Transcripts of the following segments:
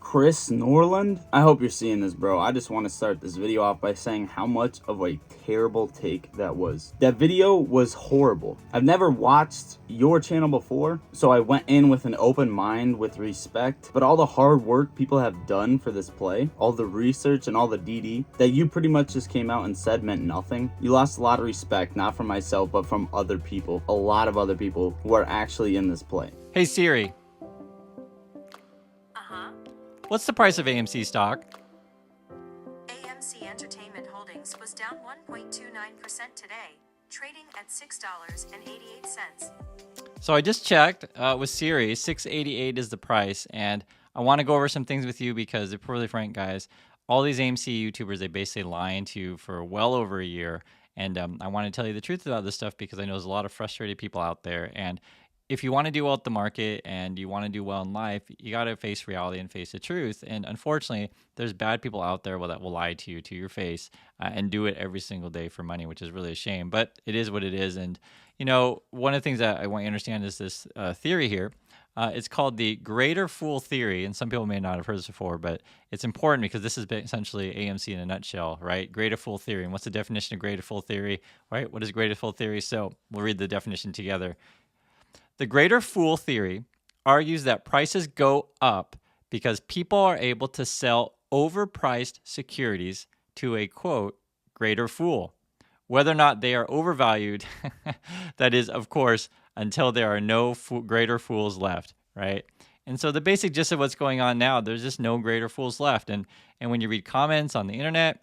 Chris Norland. I hope you're seeing this, bro. I just want to start this video off by saying how much of a terrible take that was. That video was horrible. I've never watched your channel before, so I went in with an open mind with respect, but all the hard work people have done for this play, all the research and all the DD that you pretty much just came out and said meant nothing. You lost a lot of respect, not from myself, but from other people, a lot of other people who are actually in this play. Hey Siri, what's the price of AMC stock? AMC Entertainment Holdings was down 1.29% today, trading at $6.88. So I just checked with Siri, $6.88 is the price, and I want to go over some things with you because, to be really frank, guys, all these AMC YouTubers, they basically lying to you for well over a year, and I want to tell you the truth about this stuff because I know there's a lot of frustrated people out there, and if you want to do well at the market and you want to do well in life, you got to face reality and face the truth. And unfortunately, there's bad people out there that will lie to you to your face and do it every single day for money, which is really a shame. But it is what it is. And, you know, one of the things that I want you to understand is this theory here. It's called the greater fool theory. And some people may not have heard this before, but it's important because this is essentially AMC in a nutshell, right? Greater fool theory. And what's the definition of greater fool theory, right? What is greater fool theory? So we'll read the definition together. The greater fool theory argues that prices go up because people are able to sell overpriced securities to a, quote, greater fool. Whether or not they are overvalued, that is, of course, until there are no greater fools left, right? And so the basic gist of what's going on now, there's just no greater fools left. And when you read comments on the internet,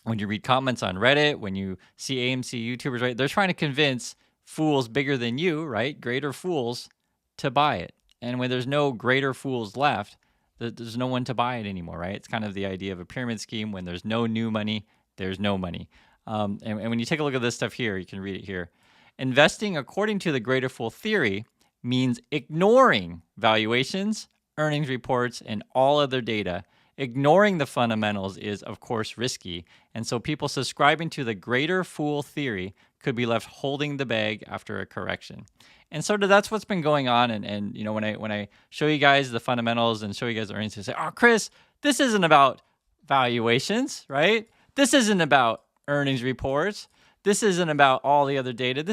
when you read comments on Reddit, when you see AMC YouTubers, right, they're trying to convince fools bigger than you, right? Greater fools to buy it. And when there's no greater fools left, there's no one to buy it anymore, right? It's kind of the idea of a pyramid scheme. When there's no new money, there's no money. And when you take a look at this stuff here, you can read it here. Investing according to the greater fool theory means ignoring valuations, earnings reports, and all other data. Ignoring the fundamentals is, of course, risky. And so people subscribing to the greater fool theory could be left holding the bag after a correction. And so that's what's been going on. And you know, when I show you guys the fundamentals and show you guys the earnings, you say, oh, Chris, this isn't about valuations, right? This isn't about earnings reports. This isn't about all the other data.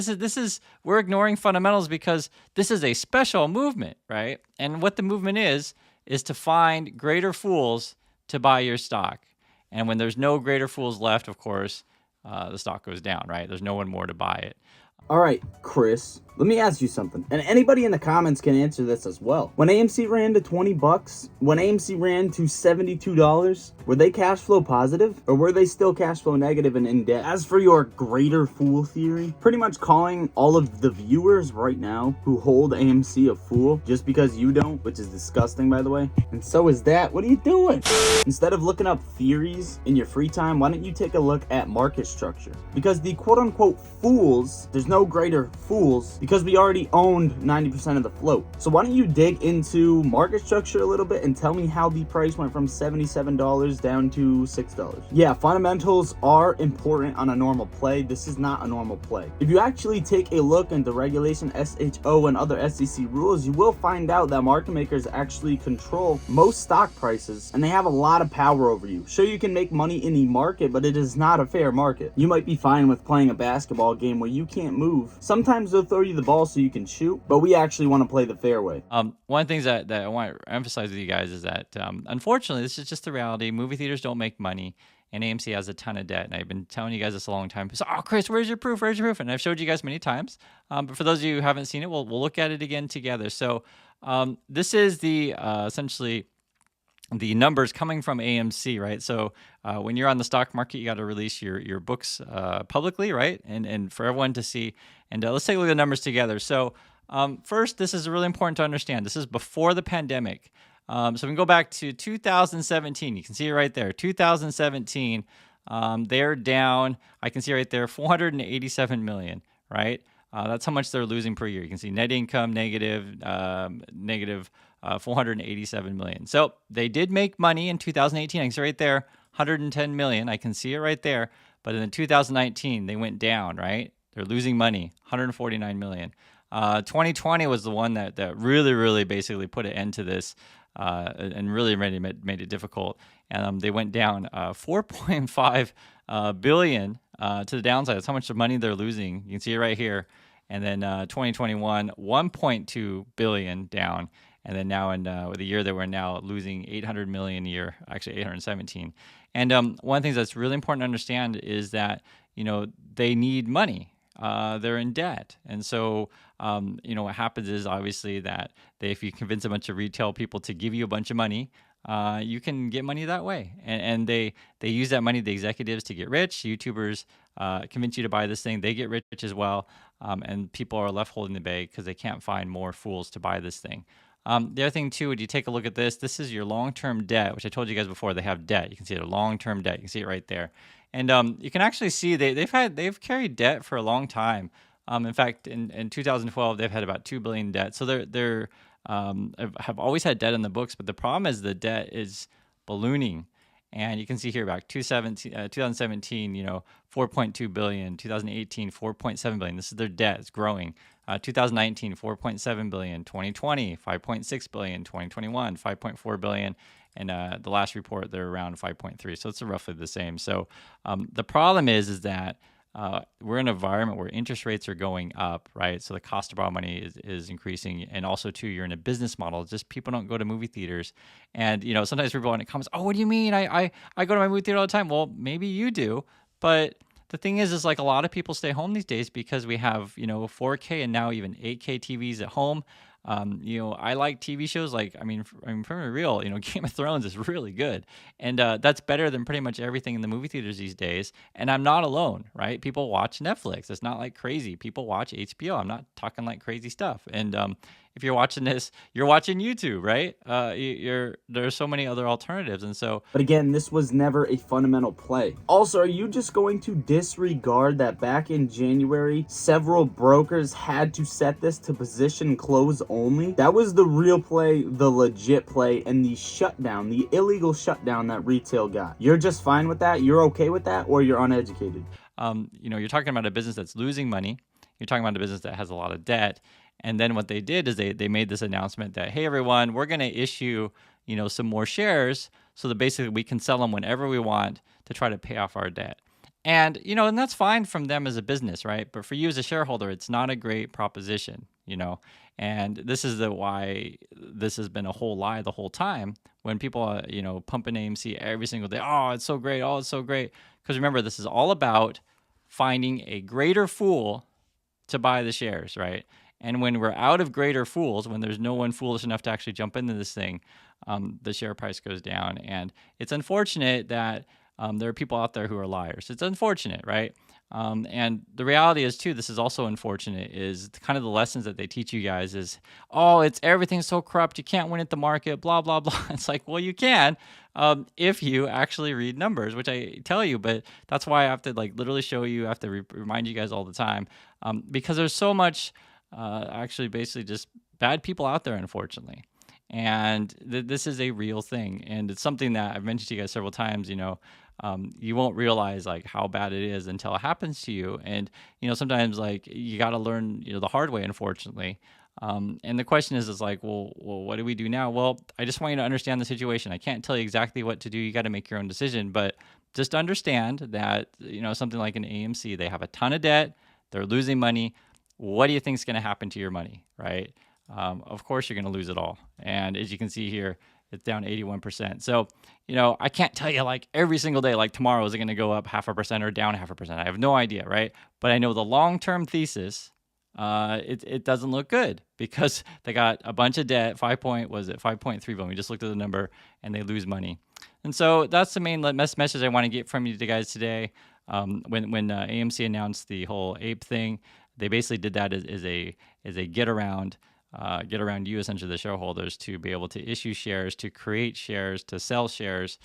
We're ignoring fundamentals because this is a special movement, right? And what the movement is to find greater fools to buy your stock. And when there's no greater fools left, of course, the stock goes down, right? There's no one more to buy it. All right, Chris, let me ask you something. And anybody in the comments can answer this as well. When AMC ran to 20 bucks, when AMC ran to $72, were they cash flow positive or were they still cash flow negative and in debt? As for your greater fool theory, pretty much calling all of the viewers right now who hold AMC a fool just because you don't, which is disgusting, by the way. And so is that. What are you doing? Instead of looking up theories in your free time, why don't you take a look at market structure? Because the quote unquote fools, there's no greater fools because we already owned 90% of the float. So why don't you dig into market structure a little bit and tell me how the price went from $77 down to $6. Yeah, fundamentals are important on a normal play. This is not a normal play. If you actually take a look into regulation SHO and other SEC rules, you will find out that market makers actually control most stock prices and they have a lot of power over you. Sure, you can make money in the market, but it is not a fair market. You might be fine with playing a basketball game where you can't move. Sometimes they'll throw you the ball so you can shoot, but we actually want to play the fair way. One of the things that I want to emphasize with you guys is that, unfortunately, this is just the reality. Movie theaters don't make money, and AMC has a ton of debt. And I've been telling you guys this a long time. So, oh, Chris, where's your proof? Where's your proof? And I've showed you guys many times. But for those of you who haven't seen it, we'll look at it again together. So this is the essentially the numbers coming from AMC, right? So when you're on the stock market, you got to release your books publicly, right? And for everyone to see. And let's take a look at the numbers together. So first, this is really important to understand. This is before the pandemic. So we can go back to 2017. You can see it right there. 2017, they're down. I can see right there, 487 million, right? That's how much they're losing per year. You can see net income negative 487 million. So they did make money in 2018. I can see right there, 110 million. I can see it right there. But in 2019, they went down, right? They're losing money, 149 million. 2020 was the one that really, really basically put an end to this. and really made it difficult. And they went down 4.5 billion to the downside. That's how much money they're losing. You can see it right here. And then 2021, 1.2 billion down. And then now in the year that we're now losing 800 million a year, actually 817. And one of the things that's really important to understand is that, they need money. They're in debt. And so, what happens is obviously that if you convince a bunch of retail people to give you a bunch of money, you can get money that way. And they use that money, the executives, to get rich. YouTubers convince you to buy this thing. They get rich as well. And people are left holding the bag because they can't find more fools to buy this thing. The other thing too, when you take a look at this, this is your long-term debt, which I told you guys before. They have debt. You can see it, a long-term debt. You can see it right there, and you can actually see they've carried debt for a long time. In fact, in 2012, they've had about $2 billion debt. So they're have always had debt in the books, but the problem is the debt is ballooning. And you can see here back 2017, 4.2 billion, 2018, 4.7 billion. This is their debt. It's growing. 2019, 4.7 billion, 2020, 5.6 billion, 2021, 5.4 billion. And the last report, they're around 5.3. So it's roughly the same. So the problem is that we're in an environment where interest rates are going up, right? So the cost to borrow money is increasing. And also, too, you're in a business model. Just people don't go to movie theaters. And, sometimes people in the comments, oh, what do you mean? I go to my movie theater all the time. Well, maybe you do. But the thing is like a lot of people stay home these days because we have, 4K and now even 8K TVs at home. I like TV shows like, for real, Game of Thrones is really good. And that's better than pretty much everything in the movie theaters these days. And I'm not alone, right? People watch Netflix. It's not like crazy. People watch HBO. I'm not talking like crazy stuff. And if you're watching this, you're watching YouTube, right? There are so many other alternatives. And so, But again, this was never a fundamental play. Also, are you just going to disregard that back in January, several brokers had to set this to position close only? That was the real play, the legit play, and the shutdown, the illegal shutdown that retail got. You're just fine with that? You're okay with that? Or you're uneducated? you're talking about a business that's losing money. You're talking about a business that has a lot of debt. And then what they did is they made this announcement that, hey, everyone, we're going to issue, some more shares so that basically we can sell them whenever we want to try to pay off our debt. And, and that's fine from them as a business, right? But for you as a shareholder, it's not a great proposition, And this is why this has been a whole lie the whole time when people, pumping AMC every single day. Oh, it's so great. Oh, it's so great. Because remember, this is all about finding a greater fool to buy the shares, right? And when we're out of greater fools, when there's no one foolish enough to actually jump into this thing, the share price goes down. And it's unfortunate that there are people out there who are liars. It's unfortunate, right? And the reality is, too, this is also unfortunate, is kind of the lessons that they teach you guys is, everything's so corrupt, you can't win at the market, blah, blah, blah. It's like, well, you can if you actually read numbers, which I tell you, but that's why I have to literally show you, I have to remind you guys all the time, because there's so much actually basically just bad people out there, unfortunately. And this is a real thing. And it's something that I've mentioned to you guys several times, you won't realize how bad it is until it happens to you. And, sometimes you got to learn, the hard way, unfortunately. And the question is well, what do we do now? Well, I just want you to understand the situation. I can't tell you exactly what to do. You got to make your own decision, but just understand that, something like an AMC, they have a ton of debt. They're losing money. What do you think is going to happen to your money, right? Of course, you're going to lose it all. And as you can see here, it's down 81%. So, I can't tell you every single day, tomorrow, is it going to go up 0.5% or down 0.5%? I have no idea, right? But I know the long-term thesis, it doesn't look good because they got a bunch of debt, 5.3 billion. We just looked at the number and they lose money. And so that's the main message I want to get from you guys today. When AMC announced the whole ape thing, they basically did that as a get around you, essentially, the shareholders, to be able to issue shares, to create shares, to sell shares,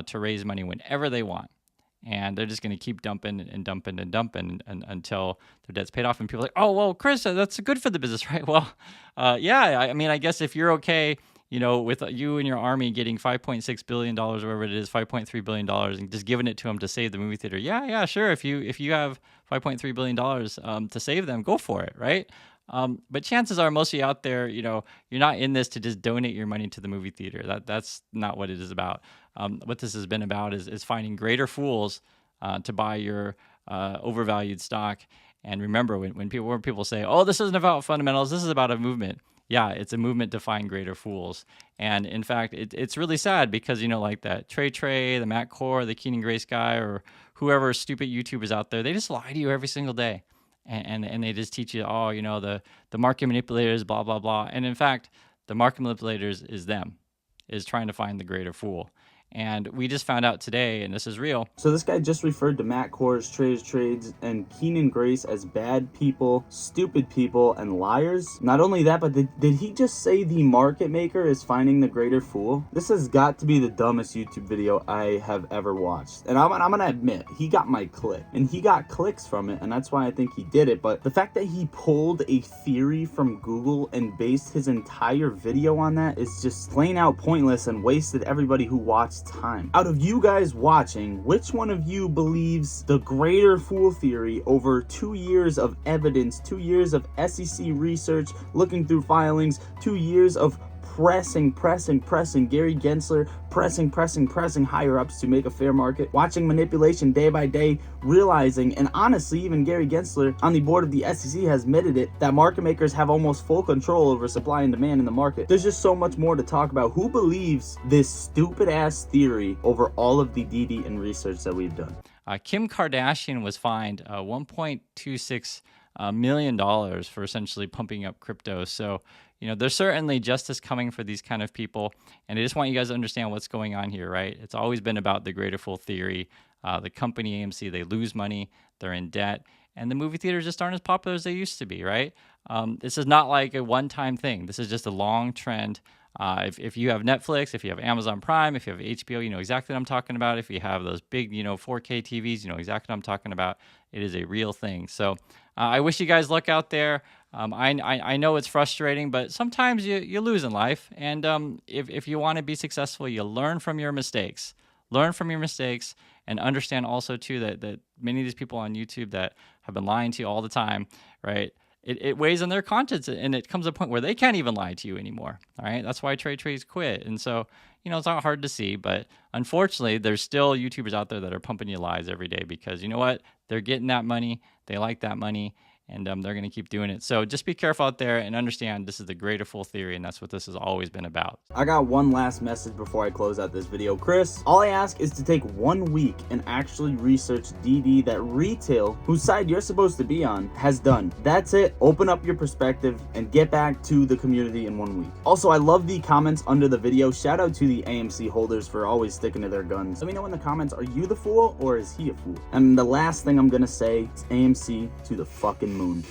to raise money whenever they want. And they're just going to keep dumping until their debt's paid off. And people are like, oh, well, Chris, that's good for the business, right? Well, yeah, I guess if you're okay, with you and your army getting $5.6 billion, or whatever it is, $5.3 billion, and just giving it to them to save the movie theater. Yeah, sure. If you have $5.3 billion to save them, go for it, right? But chances are most of you out there, you're not in this to just donate your money to the movie theater. That's not what it is about. What this has been about is finding greater fools to buy your overvalued stock. And remember, when people say, "Oh, this isn't about fundamentals. This is about a movement." Yeah, it's a movement to find greater fools. And in fact, it's really sad because, like that Trey, the Matt Core, the Keenan Grace guy, or whoever stupid YouTubers out there, they just lie to you every single day. And they just teach you, the market manipulators, blah, blah, blah. And in fact, the market manipulators is trying to find the greater fool. And we just found out today, and this is real. So this guy just referred to Matt Kors, Trades, and Keenan Grace as bad people, stupid people, and liars. Not only that, but did he just say the market maker is finding the greater fool? This has got to be the dumbest YouTube video I have ever watched. And I'm gonna admit, he got my click. And he got clicks from it, and that's why I think he did it. But the fact that he pulled a theory from Google and based his entire video on that is just plain out pointless and wasted everybody who watched time. Out of you guys watching, which one of you believes the greater fool theory over 2 years of evidence, 2 years of SEC research, looking through filings, 2 years of pressing Gary Gensler, pressing higher ups to make a fair market, watching manipulation day by day, realizing, and honestly, even Gary Gensler on the board of the SEC has admitted it, that market makers have almost full control over supply and demand in the market. There's just so much more to talk about. Who believes this stupid ass theory over all of the DD and research that we've done? Kim Kardashian was fined $1.26 million for essentially pumping up crypto. So, there's certainly justice coming for these kind of people. And I just want you guys to understand what's going on here, right? It's always been about the greater fool theory. The company AMC, they lose money, they're in debt, and the movie theaters just aren't as popular as they used to be, right? This is not like a one-time thing. This is just a long trend. If you have Netflix, if you have Amazon Prime, if you have HBO, you know exactly what I'm talking about. If you have those big, 4K TVs, you know exactly what I'm talking about. It is a real thing. So I wish you guys luck out there. I know it's frustrating, but sometimes you lose in life. And if you want to be successful, you learn from your mistakes. Learn from your mistakes and understand also, too, that many of these people on YouTube that have been lying to you all the time, right? It weighs on their conscience, and it comes to a point where they can't even lie to you anymore. All right, that's why Trey's quit. And so, it's not hard to see, but unfortunately, there's still YouTubers out there that are pumping you lies every day because you know what? They're getting that money. They like that money. And they're going to keep doing it. So just be careful out there and understand this is the greater fool theory, and that's what this has always been about. I got one last message before I close out this video. Chris, all I ask is to take 1 week and actually research DD that retail, whose side you're supposed to be on, has done. That's it. Open up your perspective and get back to the community in 1 week. Also, I love the comments under the video. Shout out to the AMC holders for always sticking to their guns. Let me know in the comments, are you the fool or is he a fool? And the last thing I'm going to say is AMC to the fucking moon.